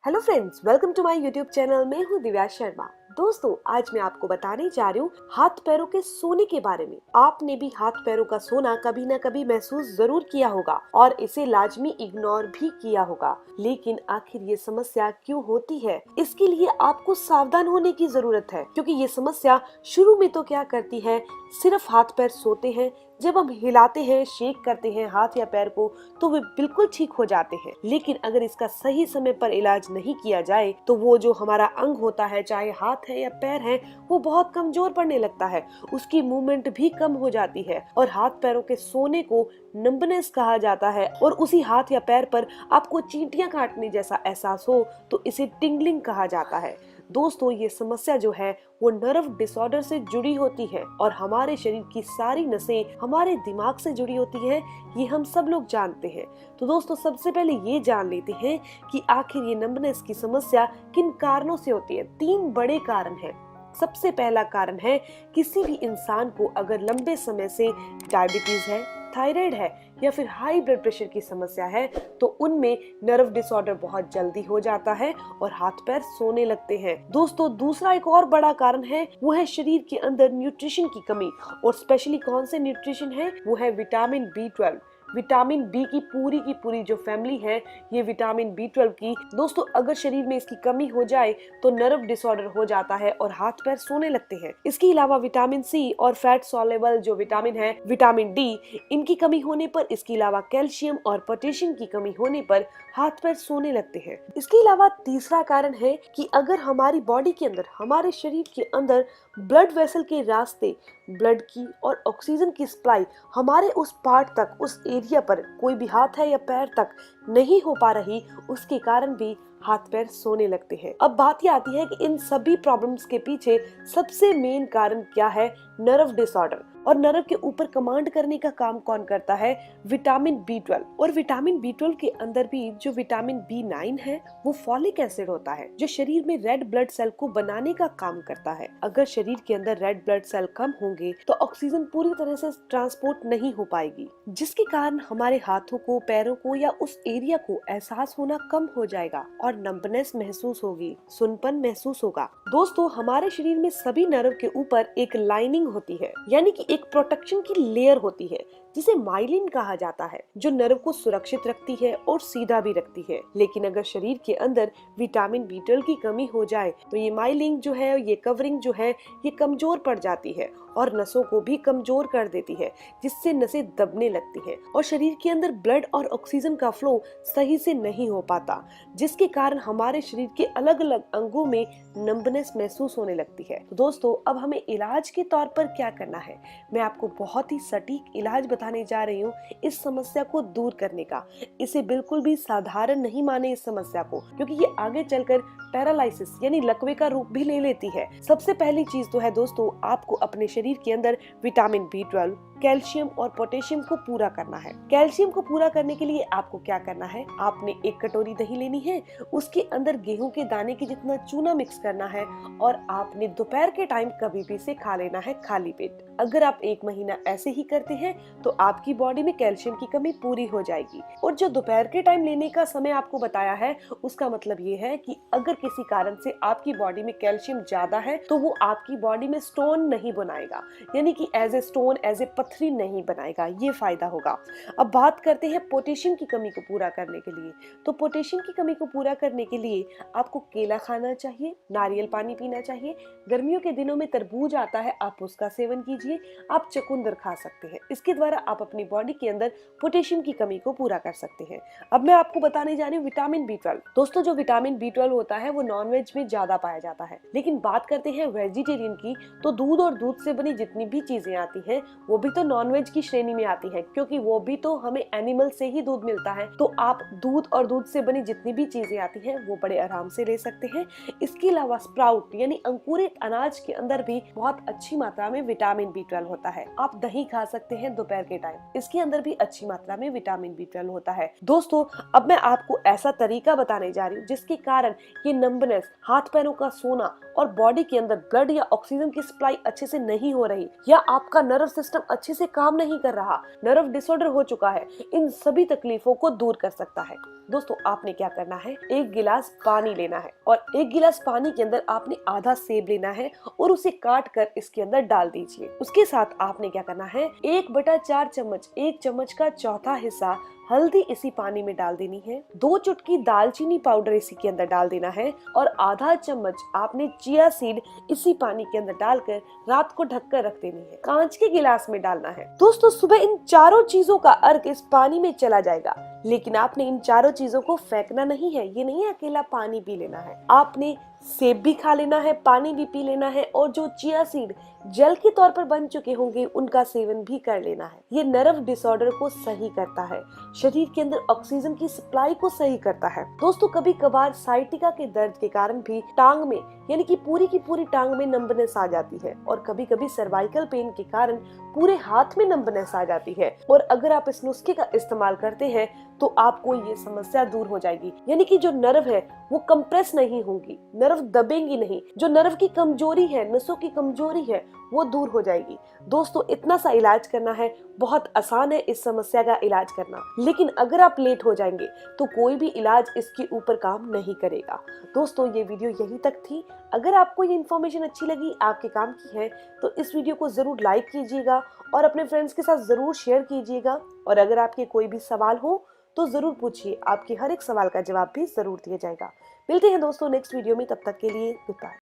Hello friends, welcome to my YouTube channel. मैं हूँ दिव्या शर्मा। दोस्तों, आज मैं आपको बताने जा रही हूँ हाथ पैरों के सोने के बारे में। आपने भी हाथ पैरों का सोना कभी ना कभी महसूस जरूर किया होगा और इसे लाजमी इग्नोर भी किया होगा। लेकिन आखिर ये समस्या क्यों होती है, इसके लिए आपको सावधान होने की जरूरत है, क्योंकि ये समस्या शुरू में तो क्या करती है, सिर्फ हाथ पैर सोते हैं। जब हम हिलाते हैं, शेक करते हैं हाथ या पैर को, तो वे बिल्कुल ठीक हो जाते हैं। लेकिन अगर इसका सही समय पर इलाज नहीं किया जाए तो वो जो हमारा अंग होता है, चाहे हाथ है या पैर है, वो बहुत कमजोर पड़ने लगता है। उसकी मूवमेंट भी कम हो जाती है और हाथ पैरों के सोने को नंबनेस कहा जाता है। और उसी हाथ या पैर पर आपको चींटियां काटने जैसा एहसास हो तो इसे टिंगलिंग कहा जाता है। दोस्तों, ये समस्या जो है वो नर्व डिसऑर्डर से जुड़ी होती है और हमारे शरीर की सारी नसें हमारे दिमाग से जुड़ी होती हैं। ये हम सब लोग जानते हैं। तो दोस्तों, सबसे पहले ये जान लेते हैं कि आखिर ये नंबनेस की समस्या किन कारणों से होती है। 3 बड़े कारण हैं। सबसे पहला कारण है, किसी भी इंसान को अगर लंबे समय से डायबिटीज है, थायराइड है या फिर हाई ब्लड प्रेशर की समस्या है, तो उनमें नर्व डिसऑर्डर बहुत जल्दी हो जाता है और हाथ पैर सोने लगते हैं। दोस्तों, दूसरा एक और बड़ा कारण है, वो है शरीर के अंदर न्यूट्रिशन की कमी। और स्पेशली कौन से न्यूट्रिशन है, वो है विटामिन B12। विटामिन बी की पूरी जो फैमिली है, ये विटामिन B12 की। दोस्तों, अगर शरीर में इसकी कमी हो जाए तो नर्व डिसऑर्डर हो जाता है और हाथ पैर सोने लगते हैं। इसके अलावा विटामिन C और फैट सॉल्युबल जो विटामिन है, विटामिन D, इनकी कमी होने पर, इसके अलावा कैल्शियम और पोटेशियम की कमी होने पर हाथ पैर सोने लगते हैं। इसके अलावा तीसरा कारण है कि अगर हमारी बॉडी के अंदर, हमारे शरीर के अंदर ब्लड वेसल के रास्ते ब्लड की और ऑक्सीजन की सप्लाई हमारे उस पार्ट तक, उस एरिया पर, कोई भी हाथ है या पैर तक नहीं हो पा रही, उसके कारण भी हाथ पैर सोने लगते हैं। अब बात ये आती है कि इन सभी प्रॉब्लम्स के पीछे सबसे मेन कारण क्या है, नर्व डिसऑर्डर। और नर्व के ऊपर कमांड करने का काम कौन करता है, विटामिन B12। और विटामिन B12 के अंदर भी जो विटामिन B9 है, वो फॉलिक एसिड होता है, जो शरीर में रेड ब्लड सेल को बनाने का काम करता है। अगर शरीर के अंदर रेड ब्लड सेल कम होंगे तो ऑक्सीजन पूरी तरह से ट्रांसपोर्ट नहीं हो पाएगी, जिसके कारण हमारे हाथों को, पैरों को या उस एरिया को एहसास होना कम हो जाएगा और नंबनेस महसूस होगी, सुनपन महसूस होगा। दोस्तों, हमारे शरीर में सभी नर्व के ऊपर एक लाइनिंग होती है, यानी कि एक प्रोटेक्शन की लेयर होती है, जिसे माइलिन कहा जाता है, जो नर्व को सुरक्षित रखती है और सीधा भी रखती है। लेकिन अगर शरीर के अंदर विटामिन B12 की कमी हो जाए तो ये माइलिन जो है, ये कवरिंग जो है, ये कमजोर पड़ जाती है और नसों को भी कमजोर कर देती है, जिससे नसें दबने लगती हैं और शरीर के अंदर ब्लड और ऑक्सीजन का फ्लो सही से नहीं हो पाता, जिसके कारण हमारे शरीर के अलग अलग अंगों में नंबनेस महसूस होने लगती है। तो दोस्तों, अब हमें इलाज के तौर पर क्या करना है, मैं आपको बहुत ही सटीक इलाज बताने जा रही हूँ इस समस्या को दूर करने का। इसे बिल्कुल भी साधारण नहीं माने इस समस्या को, क्योंकि ये आगे चलकर पैरालाइसिस यानी लकवे का रूप भी ले लेती है। सबसे पहली चीज तो है दोस्तों, आपको अपने शरीर के अंदर विटामिन B12, कैल्शियम और पोटेशियम को पूरा करना है। कैल्शियम को पूरा करने के लिए आपको क्या करना है, आपने 1 कटोरी दही लेनी है, उसके अंदर गेहूं के दाने की जितना चूना मिक्स करना है और आपने दोपहर के टाइम कभी भी इसे खा लेना है खाली पेट। अगर आप 1 महीना ऐसे ही करते हैं तो आपकी बॉडी में कैल्शियम की कमी पूरी हो जाएगी। और जो दोपहर के टाइम लेने का समय आपको बताया है, उसका मतलब ये है कि अगर किसी कारण से आपकी बॉडी में कैल्शियम ज्यादा है तो वो आपकी बॉडी में स्टोन नहीं बनाएगा, यानी कि as a stone, as a पथरी नहीं बनाएगा, ये फायदा होगा। अब बात करते हैं पोटेशियम की कमी को पूरा करने के लिए। तो पोटेशियम की कमी को पूरा करने के लिए आपको केला खाना चाहिए, नारियल पानी पीना चाहिए, गर्मियों के दिनों में तरबूज आता है, आप उसका सेवन कीजिए, आप चुकंदर खा सकते हैं। इसके द्वारा आप अपनी बॉडी के अंदर पोटेशियम की कमी को पूरा कर सकते हैं। अब मैं आपको बताने जा रही हूँ विटामिन B12। दोस्तों, जो विटामिन B12 होता है वो नॉनवेज में ज्यादा पाया जाता है, लेकिन बात करते हैं वेजिटेरियन की, तो दूध और दूध से बनी जितनी भी चीजें आती हैं वो भी तो नॉनवेज की श्रेणी में आती है, क्योंकि वो भी तो हमें एनिमल से ही दूध मिलता है। तो आप दूध और दूध से बनी जितनी भी चीजें आती हैं वो बड़े आराम से ले सकते हैं। इसके अलावा स्प्राउट यानी अंकुरित अनाज के अंदर भी बहुत अच्छी मात्रा में विटामिन B12 होता है। आप दही खा सकते हैं दोपहर के टाइम, इसके अंदर भी अच्छी मात्रा में विटामिन B12 होता है। दोस्तों, अब मैं आपको ऐसा तरीका बताने जा रही हूँ जिसके कारण ये नंबनेस, हाथ पैरों का सोना और बॉडी के अंदर ब्लड या ऑक्सीजन की सप्लाई अच्छे से नहीं हो रही, या आपका नर्व सिस्टम अच्छे से काम नहीं कर रहा, नर्व डिसऑर्डर हो चुका है, इन सभी तकलीफों को दूर कर सकता है। दोस्तों आपने क्या करना है, 1 गिलास पानी लेना है और 1 गिलास पानी के अंदर आपने आधा सेब लेना है और उसे काट कर इसके अंदर डाल दीजिए। उसके साथ आपने क्या करना है, 1/4 चम्मच, 1 चम्मच का चौथा हिस्सा हल्दी इसी पानी में डाल देनी है। 2 चुटकी दालचीनी पाउडर इसी के अंदर डाल देना है और आधा चम्मच आपने चिया सीड इसी पानी के अंदर डालकर रात को ढककर रख देनी है। कांच के गिलास में डालना है। दोस्तों सुबह इन चारों चीजों का अर्क इस पानी में चला जाएगा, लेकिन आपने इन चारों चीजों को फेंकना नहीं है। ये नहीं है अकेला पानी पी लेना है, आपने सेब भी खा लेना है, पानी भी पी लेना है और जो चिया सीड जल के तौर पर बन चुके होंगे उनका सेवन भी कर लेना है। ये नर्व डिसऑर्डर को सही करता है, शरीर के अंदर ऑक्सीजन की सप्लाई को सही करता है। दोस्तों कभी कभार साइटिका के दर्द के कारण भी टांग में यानी कि पूरी टांग में नंबनेस आ जाती है और कभी कभी सर्वाइकल पेन के कारण पूरे हाथ में नंबनेस आ जाती है। और अगर आप इस नुस्खे का इस्तेमाल करते हैं तो आपको ये समस्या दूर हो जाएगी, यानी कि जो नर्व है वो कंप्रेस नहीं होंगी, नर्व दबेंगी नहीं, जो नर्व की कमजोरी है, नसों की कमजोरी है वो दूर हो जाएगी। दोस्तों इतना सा इलाज करना है, बहुत आसान है इस समस्या का इलाज करना, लेकिन अगर आप लेट हो जाएंगे तो कोई भी इलाज इसके ऊपर काम नहीं करेगा। दोस्तों ये वीडियो यहीं तक थी। अगर आपको ये इन्फॉर्मेशन अच्छी लगी, आपके काम की है, तो इस वीडियो को जरूर लाइक कीजिएगा और अपने फ्रेंड्स के साथ जरूर शेयर कीजिएगा। और अगर आपके कोई भी सवाल हो तो जरूर पूछिए, आपके हर एक सवाल का जवाब भी जरूर दिया जाएगा। मिलते हैं दोस्तों नेक्स्ट वीडियो में, तब तक के लिए गुड बाय।